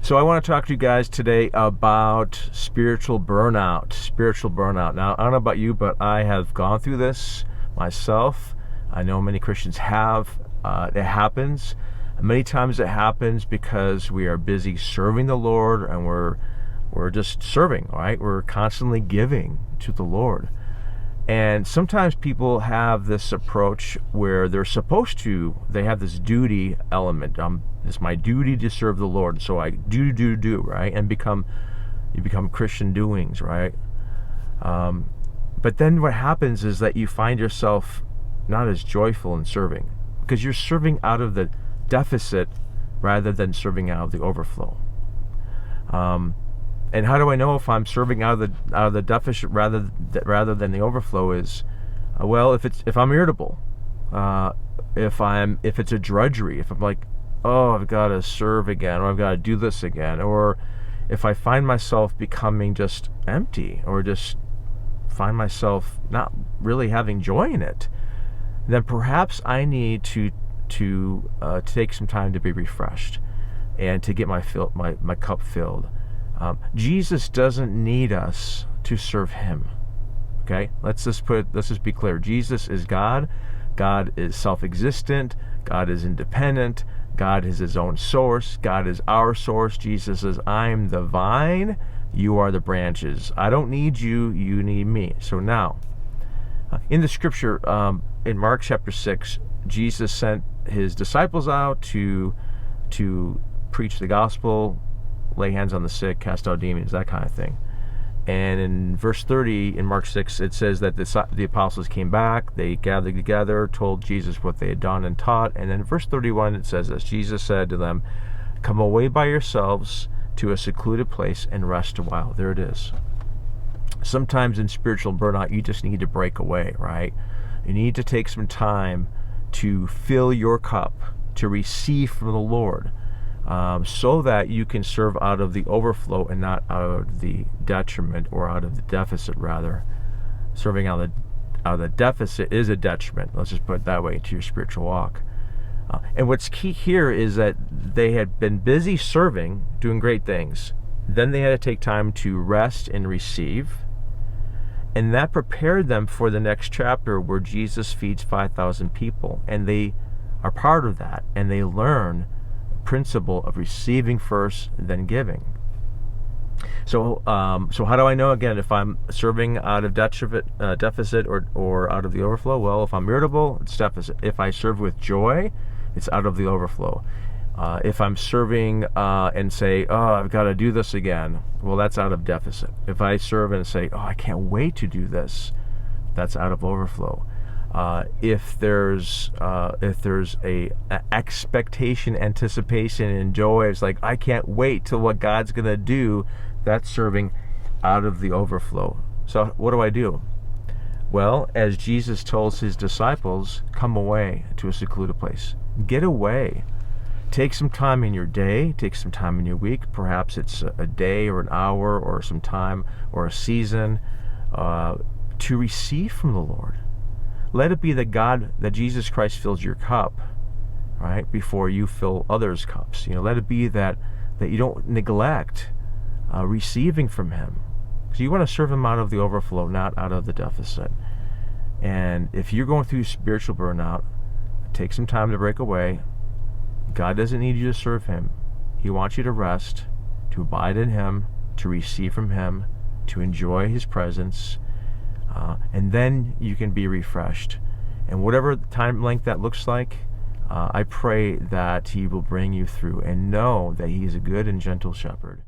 So I want to talk to you guys today about spiritual burnout. Spiritual burnout. Now, I don't know about you, but I have gone through this myself. I know many Christians have. It happens. Many times it happens because we are busy serving the Lord and we're just serving, right? We're constantly giving to the Lord. And sometimes people have this approach where they have this duty element. It's my duty to serve the Lord, so I do, right? And you become Christian doings, right? But then what happens is that you find yourself not as joyful in serving because you're serving out of the deficit rather than serving out of the overflow. And how do I know if I'm serving out of the deficit rather than the overflow? Is if I'm irritable, if it's a drudgery, if I'm like, oh, I've got to serve again, or I've got to do this again, or if I find myself becoming just empty, or just find myself not really having joy in it, then perhaps I need to take some time to be refreshed and to get my cup filled. Jesus doesn't need us to serve him. Okay, let's just be clear. Jesus is God. God is self-existent. God is independent. God is his own source. God is our source. Jesus says, I'm the vine, you are the branches. I don't need you, you need me. So now, in the scripture, in Mark chapter 6, Jesus sent his disciples out to preach the gospel, lay hands on the sick, cast out demons, that kind of thing. And in verse 30 in Mark 6, it says that the apostles came back, they gathered together, told Jesus what they had done and taught. And then in verse 31, it says this: Jesus said to them, come away by yourselves to a secluded place and rest a while. There it is. Sometimes in spiritual burnout, you just need to break away, right? You need to take some time to fill your cup, to receive from the Lord, so that you can serve out of the overflow and not out of the detriment, or out of the deficit, rather. Serving out of the deficit is a detriment. Let's just put it that way, to your spiritual walk. And what's key here is that they had been busy serving, doing great things. Then they had to take time to rest and receive. And that prepared them for the next chapter, where Jesus feeds 5,000 people. And they are part of that. And they learn principle of receiving first, then giving. So how do I know, again, if I'm serving out of deficit or out of the overflow? Well, if I'm irritable, it's deficit. If I serve with joy, it's out of the overflow. If I'm serving and say, oh, I've got to do this again, well, that's out of deficit. If I serve and say, oh, I can't wait to do this, that's out of overflow. If there's a expectation, anticipation, and joy, it's like, I can't wait till what God's going to do, that's serving out of the overflow. So what do I do? Well, as Jesus told his disciples, come away to a secluded place. Get away. Take some time in your day, take some time in your week. Perhaps it's a day or an hour or some time or a season to receive from the Lord. Let it be that Jesus Christ fills your cup, right, before you fill others' cups. Let it be that you don't neglect receiving from him. So you want to serve him out of the overflow, not out of the deficit. And if you're going through spiritual burnout, take some time to break away. God doesn't need you to serve him. He wants you to rest, to abide in him, to receive from him, to enjoy his presence. And then you can be refreshed. And whatever time length that looks like, I pray that he will bring you through, and know that he is a good and gentle shepherd.